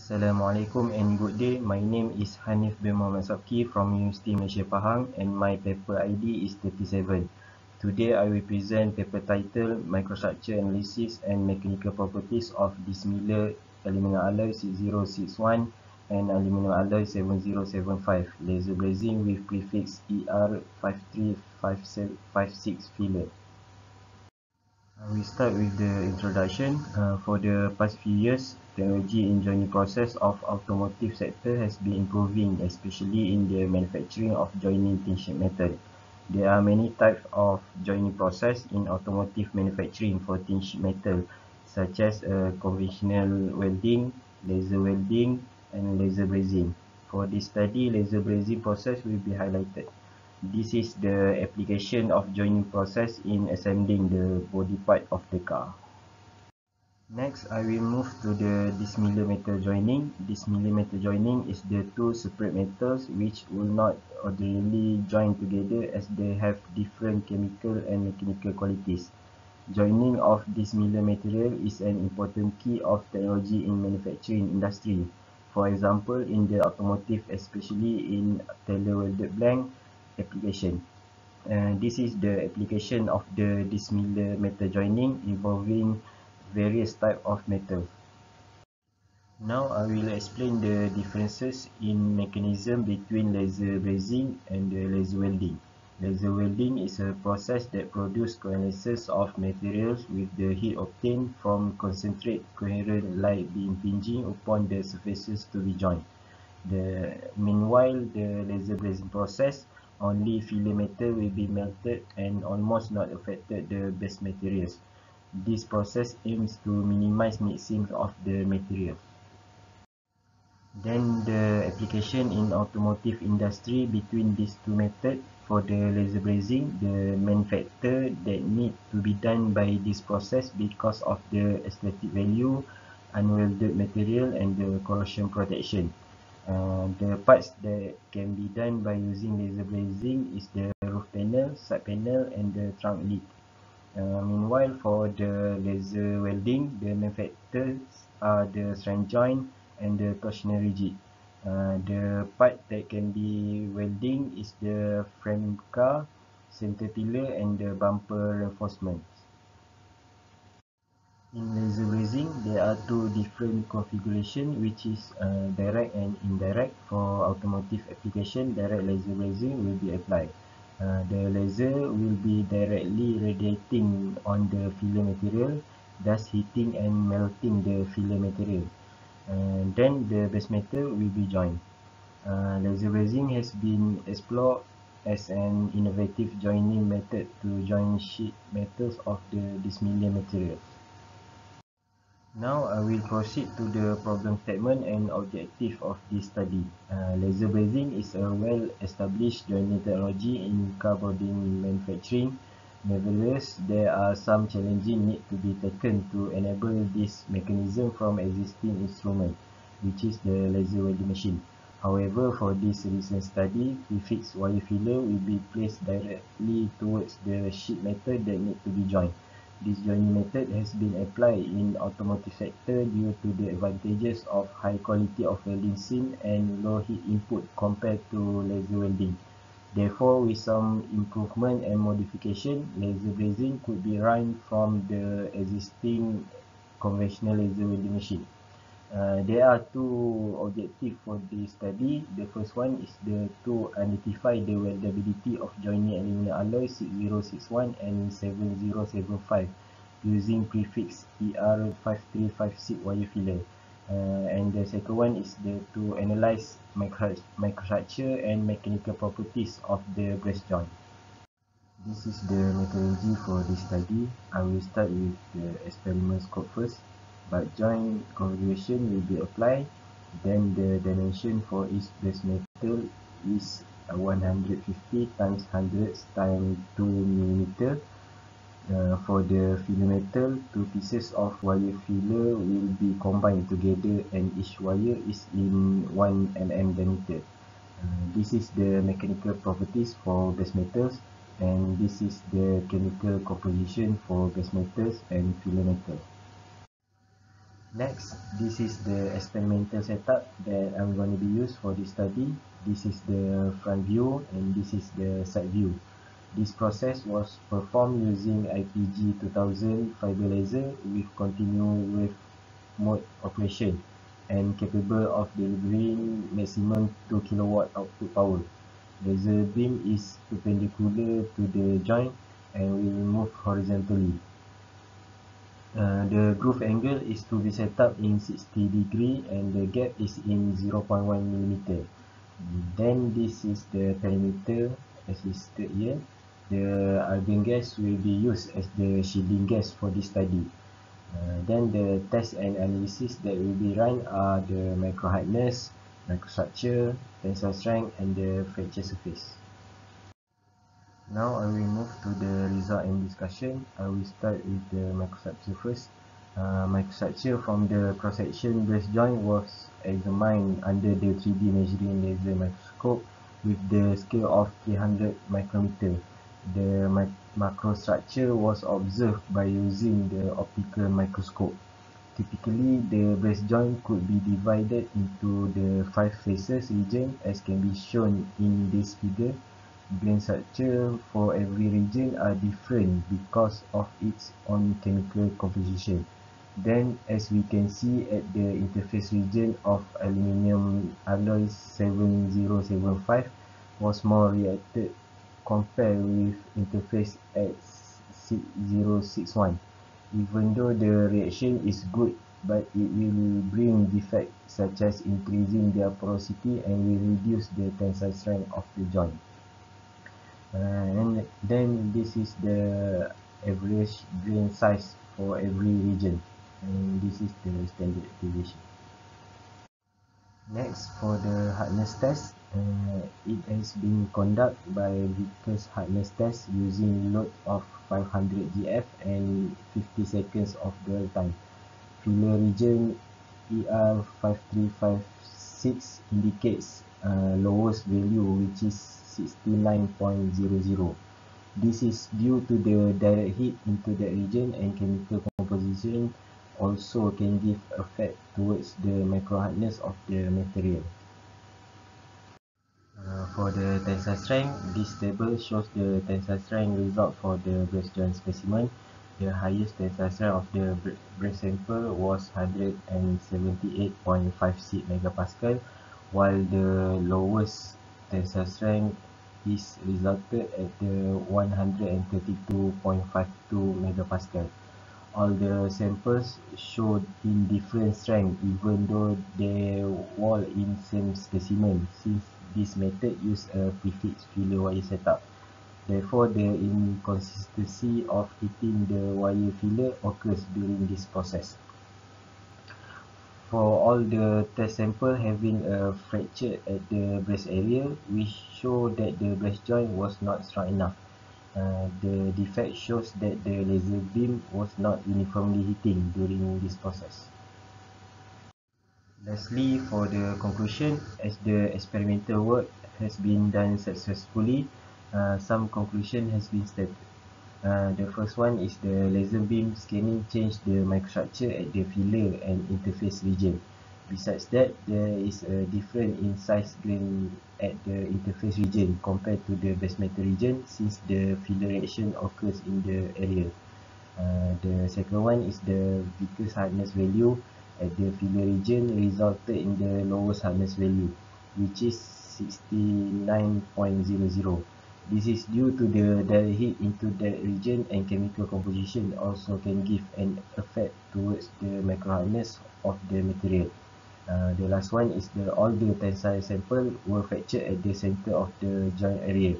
Assalamualaikum and good day. My name is Hanif bin Muhammad Sabki from University Malaysia Pahang and my paper ID is 37. Today I will present paper title Microstructure Analysis and Mechanical Properties of Dissimilar Aluminum Alloy 6061 and Aluminum Alloy 7075 Laser Brazing with prefix ER5356 filler. We start with the introduction. For the past few years, technology in joining process of automotive sector has been improving, especially in the manufacturing of joining thin sheet metal. There are many types of joining process in automotive manufacturing for thin sheet metal, such as conventional welding, laser welding, and laser brazing. For this study, laser brazing process will be highlighted. This is the application of joining process in assembling the body part of the car. Next, I will move to the dissimilar metal joining. Dissimilar metal joining is the two separate metals which will not ordinarily join together as they have different chemical and mechanical qualities. Joining of dissimilar material is an important key of technology in manufacturing industry. For example, in the automotive, especially in tailor welded blank application. This is the application of the dissimilar metal joining involving various types of metals. Now I will explain the differences in mechanism between laser brazing and the laser welding. Laser welding is a process that produces coalescence of materials with the heat obtained from concentrate coherent light beam impinging upon the surfaces to be joined. Meanwhile, the laser brazing process, only filler metal will be melted and almost not affected the base materials. This process aims to minimize mixing of the materials. Then the application in automotive industry between these two methods. For the laser brazing, the main factor that need to be done by this process because of the aesthetic value, unwelded material and the corrosion protection. The parts that can be done by using laser brazing is the roof panel, side panel and the trunk lid. Meanwhile, for the laser welding, the main factors are the strand joint and the torsional rigid. The part that can be welding is the frame car, center pillar and the bumper reinforcements. In laser brazing, there are two different configurations, which is direct and indirect. For automotive application, direct laser brazing will be applied. The laser will be directly radiating on the filler material, thus heating and melting the filler material. Then the base metal will be joined. Laser brazing has been explored as an innovative joining method to join sheet metals of the dissimilar materials. Now I will proceed to the problem statement and objective of this study. Laser brazing is a well-established joining technology in car body manufacturing. Nevertheless, there are some challenges need to be taken to enable this mechanism from existing instrument, which is the laser welding machine. However, for this recent study, prefix wire filler will be placed directly towards the sheet metal that need to be joined. This joining method has been applied in automotive sector due to the advantages of high quality of welding seam and low heat input compared to laser welding. Therefore, with some improvement and modification, laser brazing could be run from the existing conventional laser welding machine. There are two objectives for this study. The first one is to identify the weldability of joining aluminum alloy 6061 and 7075 using prefix ER5356 wire filler. And the second one is to analyze microstructure and mechanical properties of the brace joint. This is the methodology for this study. I will start with the experiment scope first. Butt joint configuration will be applied. Then the dimension for each base metal is 150 times 100 times 2 mm. For the filler metal, two pieces of wire filler will be combined together and each wire is in 1 mm diameter. This is the mechanical properties for base metals, and this is the chemical composition for base metals and filler metal. Next, this is the experimental setup that I'm going to be used for this study. This is the front view and this is the side view. This process was performed using IPG 2000 fiber laser with continuous wave mode operation and capable of delivering maximum 2 kilowatt output power. Laser beam is perpendicular to the joint and will move horizontally. The groove angle is to be set up in 60° and the gap is in 0.1 mm. Then this is the perimeter as listed here. The argon gas will be used as the shielding gas for this study. Then the test and analysis that will be run are the micro hardness, microstructure, tensile strength and the fracture surface. Now I will move to the result and discussion. I will start with the microstructure first. Microstructure from the cross-section brace joint was examined under the 3D measuring laser microscope with the scale of 300 micrometer. The macrostructure was observed by using the optical microscope. Typically, the brace joint could be divided into the 5 faces region as can be shown in this figure. Grain structure for every region are different because of its own chemical composition. Then, as we can see at the interface region of aluminium alloy 7075 was more reacted compared with interface at 6061. Even though the reaction is good, but it will bring defects such as increasing their porosity and will reduce the tensile strength of the joint. And then this is the average grain size for every region, and this is the standard deviation. Next, for the hardness test, it has been conducted by Vickers hardness test using load of 500 GF and 50 seconds of dwell time. Filler region ER5356 indicates lowest value, which is 69.00. This is due to the direct heat into that region, and chemical composition also can give effect towards the micro hardness of the material. For the tensile strength, this table shows the tensile strength result for the brace joint specimen. The highest tensile strength of the brace sample was 178.56 megapascal, while the lowest tensile strength is resulted at the 132.52 megapascal. All the samples showed in different strength even though they were in same specimen, since this method used a prefix filler wire setup. Therefore, the inconsistency of heating the wire filler occurs during this process. For all the test sample having a fracture at the brace area, we show that the brace joint was not strong enough. The defect shows that the laser beam was not uniformly heating during this process. Lastly, for the conclusion, as the experimental work has been done successfully, some conclusion has been stated. The first one is the laser beam scanning changed the microstructure at the filler and interface region. Besides that, there is a difference in size grain at the interface region compared to the base metal region, since the filler reaction occurs in the area. The second one is the Vickers hardness value at the filler region resulted in the lowest hardness value, which is 69.00. This is due to the direct heat into that region, and chemical composition also can give an effect towards the micro hardness of the material. The last one is all the tensile sample were fractured at the center of the joint area.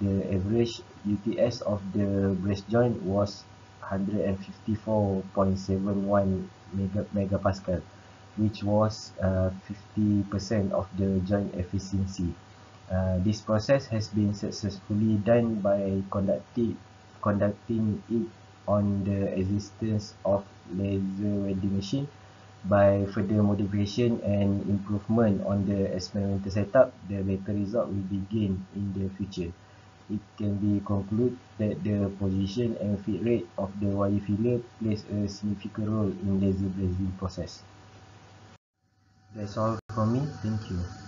The average UTS of the brace joint was 154.71 megapascal, which was 50% of the joint efficiency. This process has been successfully done by conducting it on the existence of laser welding machine. By further modification and improvement on the experimental setup, the better result will be gained in the future. it can be concluded that the position and feed rate of the wire filler plays a significant role in laser brazing process. That's all from me. Thank you.